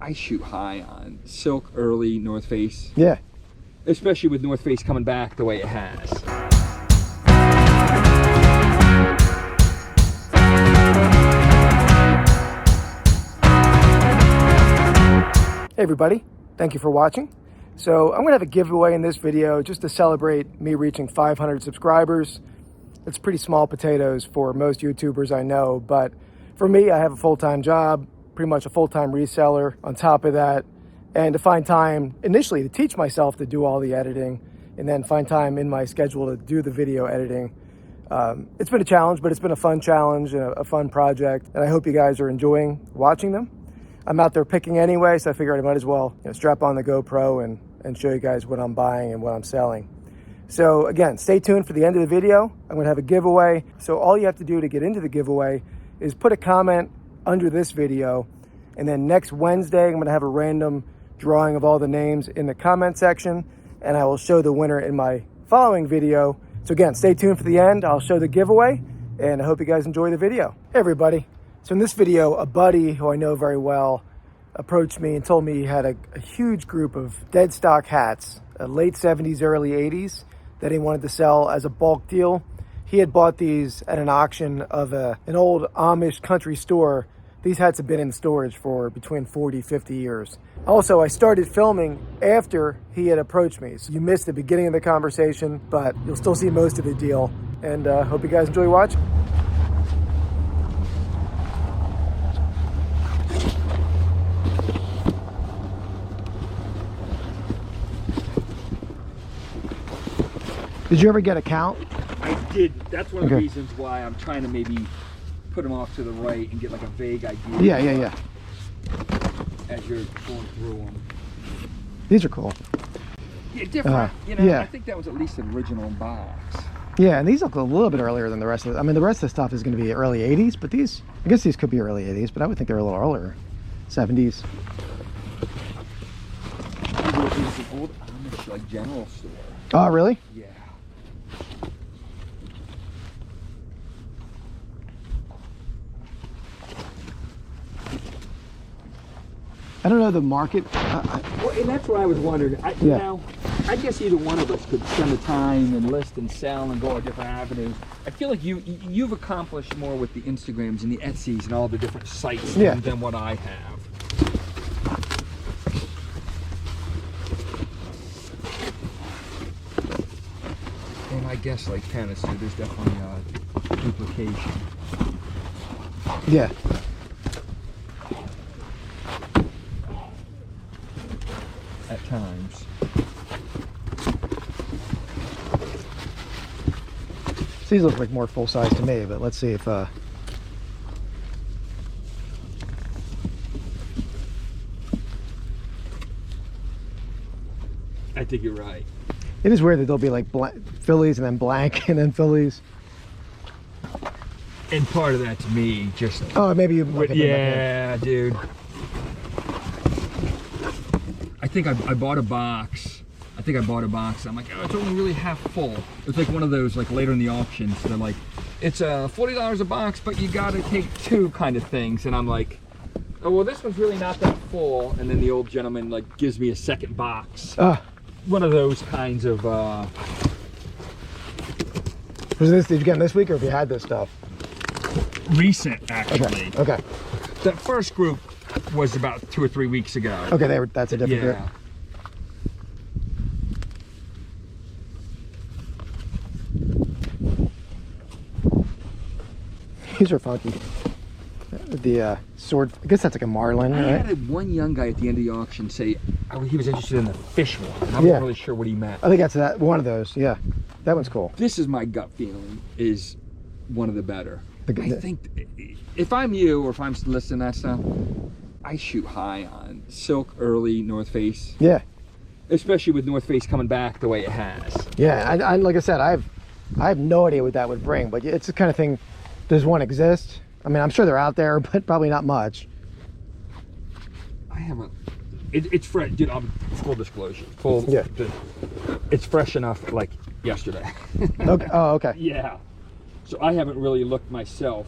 I shoot high on silk early North Face. Yeah. Especially with North Face coming back the way it has. Hey everybody, thank you for watching. So I'm gonna have a giveaway in this video just to celebrate me reaching 500 subscribers. It's pretty small potatoes for most YouTubers I know, but for me, I have a full-time job, pretty much a full-time reseller on top of that, and to find time initially to teach myself to do all the editing and then find time in my schedule to do the video editing. It's been a challenge, but it's been a fun challenge and a fun project, and I hope you guys are enjoying watching them. I'm out there picking anyway, so I figured I might as well strap on the GoPro and show you guys what I'm buying and what I'm selling. So again, stay tuned for the end of the video. I'm gonna have a giveaway. So all you have to do to get into the giveaway is put a comment under this video, and then next Wednesday, I'm gonna have a random drawing of all the names in the comment section, and I will show the winner in my following video. So again, stay tuned for the end. I'll show the giveaway, and I hope you guys enjoy the video. Hey everybody. So in this video, a buddy who I know very well approached me and told me he had a huge group of Deadstock hats, late 70s, early 80s, that he wanted to sell as a bulk deal. He had bought these at an auction of an old Amish country store. These hats have been in storage for between 40, 50 years. Also, I started filming after he had approached me. So you missed the beginning of the conversation, but you'll still see most of the deal. And hope you guys enjoy watching. Did you ever get a count? I did. That's one of the reasons why I'm trying to maybe put them off to the right and get like a vague idea. Yeah. As you're going through them. These are cool. Yeah, different. I think that was at least an original box. Yeah, and these look a little bit earlier than the rest of it. I mean, the rest of the stuff is going to be early 80s, but these, I guess these could be early 80s, but I would think they're a little earlier. 70s. It was an old Amish like general store. Oh, really? Yeah. I don't know the market. Well, and that's what I was wondering. I guess either one of us could spend the time and list and sell and go a different avenues. I feel like you've accomplished more with the Instagrams and the Etsy's and all the different sites than what I have. And I guess like tennis, there's definitely a duplication. Yeah. At times. These look like more full size to me, but let's see if I think you're right. It is weird that there'll be like Phillies and then blank and then Phillies. And part of that to me just... Oh, maybe you... Yeah, dude. I think I bought a box. I'm like, oh, it's only really half full. It's like one of those, like later in the auctions, they're like, it's $40 a box, but you gotta take two kind of things. And I'm like, oh, well, this one's really not that full. And then the old gentleman like gives me a second box. One of those kinds of... Was this, did you get them this week or have you had this stuff? Recent, actually. Okay. That first group was about 2 or 3 weeks ago. Okay, that's a different group. These are funky. The sword, I guess that's like a marlin, right? I had one young guy at the end of the auction say he was interested in the fish one. I wasn't really sure what he meant. I think that's one of those, yeah. That one's cool. This is my gut feeling, is one of the better. I think if I'm you or if I'm listing that stuff, I shoot high on silk early North Face. Yeah. Especially with North Face coming back the way it has. Yeah, I like I said, I have no idea what that would bring, but it's the kind of thing, does one exist? I mean, I'm sure they're out there, but probably not much. I haven't. It's fresh, dude. Full disclosure. It's fresh enough, like yesterday. Okay. Oh, okay. Yeah. So I haven't really looked myself.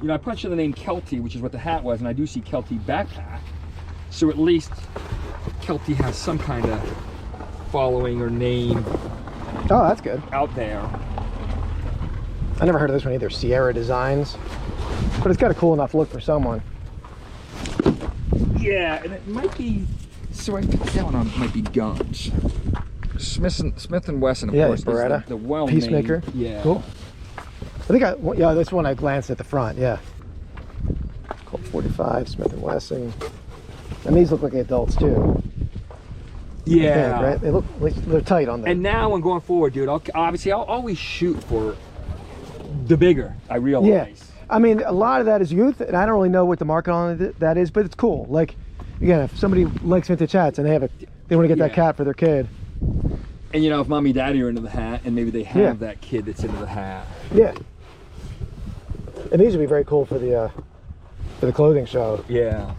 You know, I punched in the name Kelty, which is what the hat was, and I do see Kelty backpack. So at least Kelty has some kind of following or name. Oh, that's good. Out there. I never heard of this one either, Sierra Designs. But it's got a cool enough look for someone. Yeah, and it might be, so I think that one might be guns. Smith and Wesson, of course, Beretta, the well Peacemaker. Yeah. Cool. I think yeah, this one I glanced at the front, yeah. Colt 45, Smith and Wesson. And these look like adults too. Yeah. Think, right? They look like they're tight on them. And now when going forward, dude, obviously I'll always shoot for the bigger, I realize. Yeah. I mean, a lot of that is youth, and I don't really know what the market on that is, but it's cool. Like, again, if somebody likes vintage hats and they want to get that cat for their kid. And you know, if mommy and daddy are into the hat, and maybe they have that kid that's into the hat. Yeah. And these would be very cool for the clothing show. Yeah.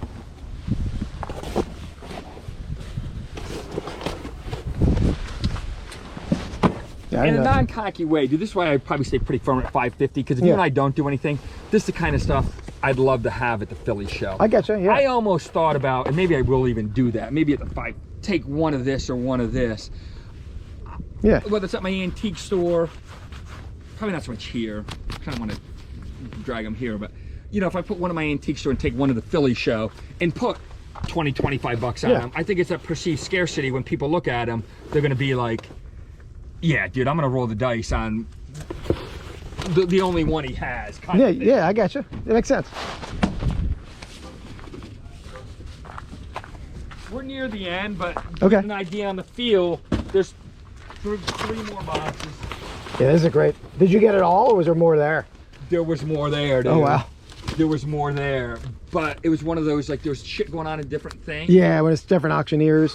Yeah, in a non-cocky way, dude, this is why I probably stay pretty firm at 550, because if you and I don't do anything, this is the kind of stuff I'd love to have at the Philly show. I get you, yeah. I almost thought about, and maybe I will even do that, maybe at the 5, take one of this or one of this. Yeah. Whether it's at my antique store, probably not so much here. I kind of want to drag them here, but you know, if I put one of my antique store and take one of the Philly show and put 20, 25 bucks on them, I think it's a perceived scarcity. When people look at them, they're going to be like, yeah, dude, I'm gonna roll the dice on the only one he has. Yeah, I got you. It makes sense. We're near the end, but to okay. get an idea on the feel, there's three more boxes. Yeah, this is great. Did you get it all, or was there more there? There was more there, dude. Oh, wow. There was more there, but it was one of those, like, there was shit going on in different things. Yeah, when it's different auctioneers.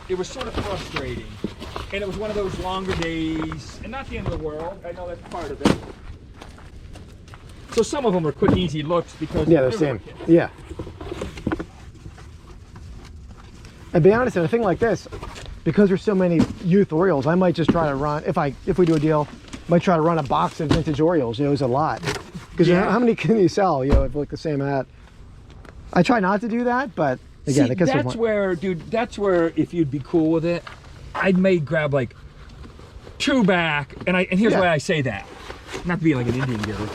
It was sort of frustrating, and it was one of those longer days, and not the end of the world. I know that's part of it. So some of them are quick, easy looks because they're the same. Yeah. And be honest, in a thing like this, because there's so many youth Orioles, I might just try to run, if we do a deal, might try to run a box of vintage Orioles. You know, it's a lot. Because how many can you sell? You know, if like the same hat. I try not to do that, but. Again, see, that's where, dude, that's where, if you'd be cool with it, I'd grab like 2 back, and here's why I say that. Not to be like an Indian giver.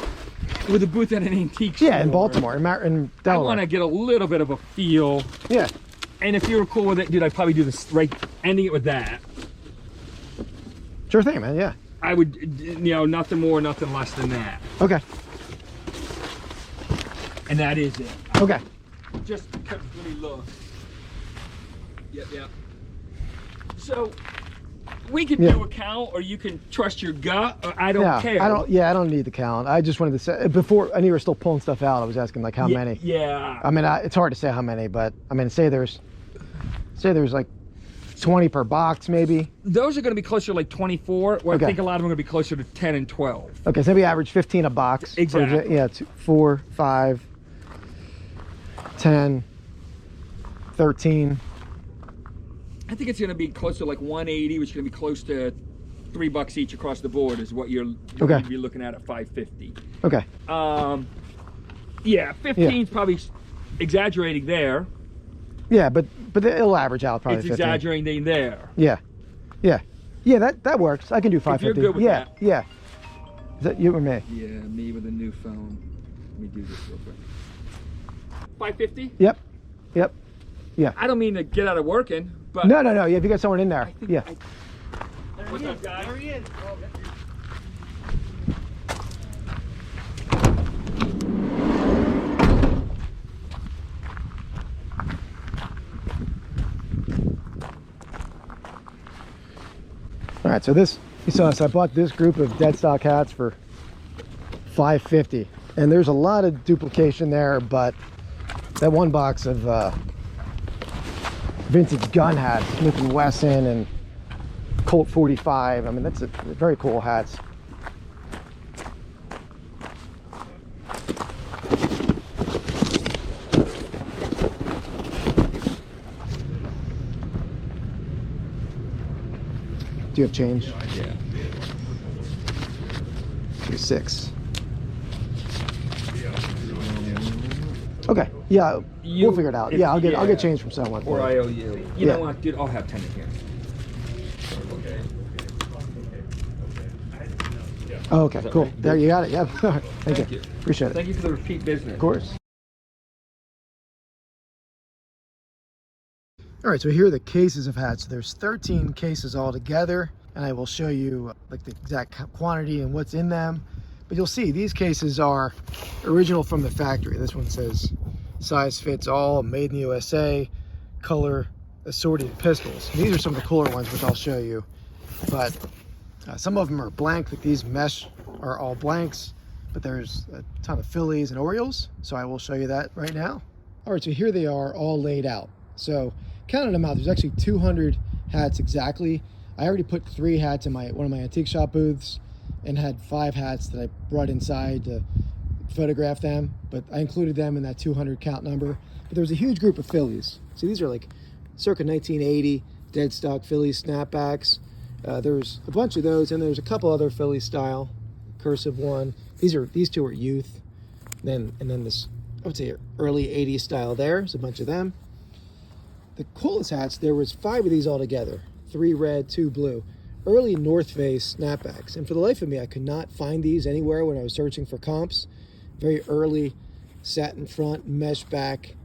With a booth at an antique store. Yeah, in Baltimore, in Delaware. I want to get a little bit of a feel. Yeah. And if you were cool with it, dude, I'd probably do this, right, ending it with that. Sure thing, man, yeah. I would, you know, nothing more, nothing less than that. Okay. And that is it. Okay. Just because when he looks. Yep. So we can do a count, or you can trust your gut. Or I don't care. I don't need the count. I just wanted to say before. I knew you were still pulling stuff out. I was asking like how many. Yeah. I mean, it's hard to say how many, but I mean, say there's like 20 per box, maybe. Those are going to be closer to like 24. Where I think a lot of them are going to be closer to 10 and 12. Okay, so maybe average 15 a box. Exactly. Yeah, 4, 5. 10, 13. I think it's going to be close to like 180, which is going to be close to $3 each across the board is what you're going to be looking at 550. Okay. Yeah, 15 is probably exaggerating there. Yeah, but it'll average out probably. It's 15. Exaggerating there. Yeah, that works. I can do 550. If you're good with that. Yeah. Is that you or me? Yeah, me with a new phone. Let me do this real quick. 550? Yep. Yeah. I don't mean to get out of working, but no. Yeah, if you got someone in there. Yeah. What's up, guys? There he is. All right, so I bought this group of Deadstock hats for $5.50, and there's a lot of duplication there, but that one box of vintage gun hats, Smith & Wesson and Colt 45. I mean, that's very cool hats. Do you have change? Yeah. 2.6. Okay. Yeah, we'll figure it out. if- Yeah, I'll get change from someone. Or I owe you. You Yeah. know what, dude? I'll have 10 in here. Oh, okay, cool. right? There, you got it. Yeah. Thank Thank you. you. Appreciate it. Thank you for the repeat business. Of course. All right, so here are the cases of hats. There's 13 cases all together, and I will show you like the exact quantity and what's in them. But you'll see these cases are original from the factory. This one says size fits all, made in the USA, color assorted pistols. These are some of the cooler ones, which I'll show you. But some of them are blank, like these mesh are all blanks, but there's a ton of Phillies and Orioles, so I will show you that right now. All right, so here they are all laid out. So counted them out, there's actually 200 hats exactly. I already put 3 hats in one of my antique shop booths and had 5 hats that I brought inside to photograph them, but I included them in that 200 count number. But there was a huge group of Phillies. So these are like circa 1980 Deadstock Phillies snapbacks. There's a bunch of those, and there's a couple other Philly style, cursive one. These two are youth. And then this, I would say, early 80s style there. There's a bunch of them. The coolest hats, there was 5 of these all together. 3 red, 2 blue. Early North Face snapbacks. And for the life of me, I could not find these anywhere when I was searching for comps. Very early satin front, mesh back,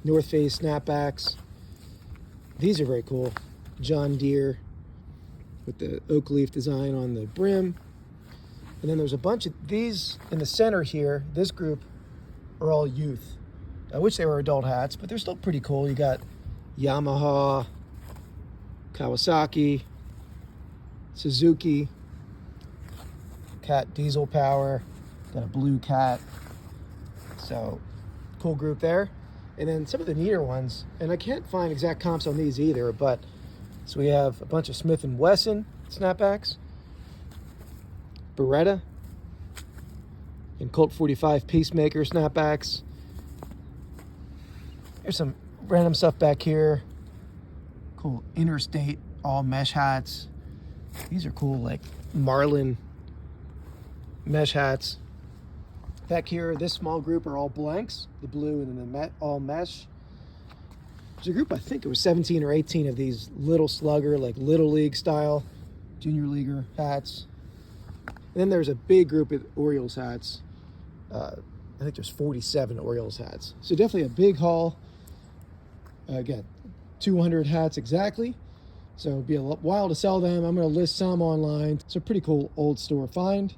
North Face snapbacks. These are very cool. John Deere with the oak leaf design on the brim. And then there's a bunch of these in the center here. This group are all youth. I wish they were adult hats, but they're still pretty cool. You got Yamaha, Kawasaki, Suzuki, Cat diesel power, got a blue Cat. So cool group there. And then some of the neater ones, and I can't find exact comps on these either, but so we have a bunch of Smith & Wesson snapbacks, Beretta, and Colt 45 Peacemaker snapbacks. There's some random stuff back here. Cool Interstate all mesh hats. These are cool, like Marlin mesh hats. Back here, this small group are all blanks, the blue and then the all mesh. There's a group, I think it was 17 or 18 of these little slugger, like Little League style, junior leaguer hats. And then there's a big group of Orioles hats. I think there's 47 Orioles hats. So definitely a big haul. Again, 200 hats exactly. So it'll be a while to sell them. I'm going to list some online. It's a pretty cool old store find.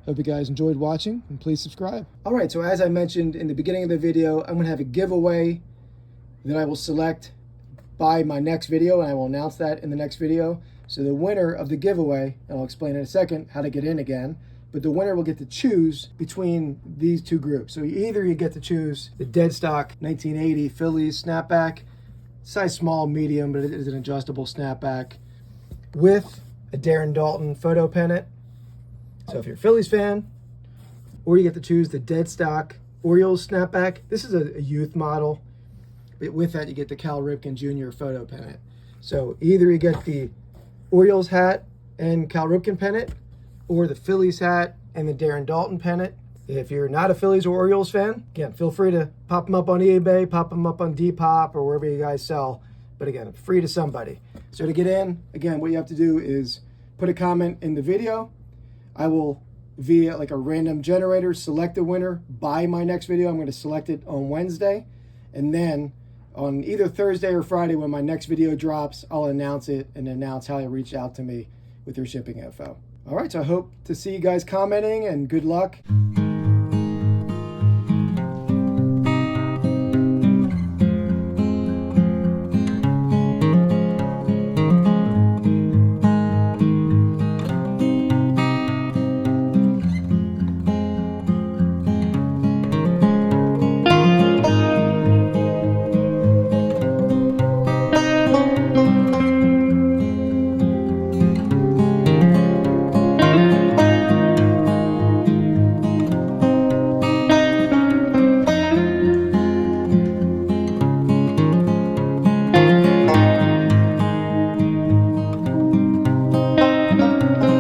Hope you guys enjoyed watching, and please subscribe. All right, so as I mentioned in the beginning of the video, I'm going to have a giveaway that I will select by my next video, and I will announce that in the next video. So the winner of the giveaway, and I'll explain in a second how to get in again, but the winner will get to choose between these 2 groups. So either you get to choose the Deadstock 1980 Phillies snapback, size small, medium, but it is an adjustable snapback with a Darren Dalton photo pennant. So if you're a Phillies fan, or you get to choose the Deadstock Orioles snapback. This is a youth model, but with that you get the Cal Ripken Jr. photo pennant. So either you get the Orioles hat and Cal Ripken pennant, or the Phillies hat and the Darren Dalton pennant. If you're not a Phillies or Orioles fan, again, feel free to pop them up on eBay, pop them up on Depop, or wherever you guys sell. But again, free to somebody. So to get in, again, what you have to do is put a comment in the video. I will, via like a random generator, select the winner by my next video. I'm going to select it on Wednesday. And then on either Thursday or Friday when my next video drops, I'll announce it and announce how you reach out to me with your shipping info. All right, so I hope to see you guys commenting, and good luck.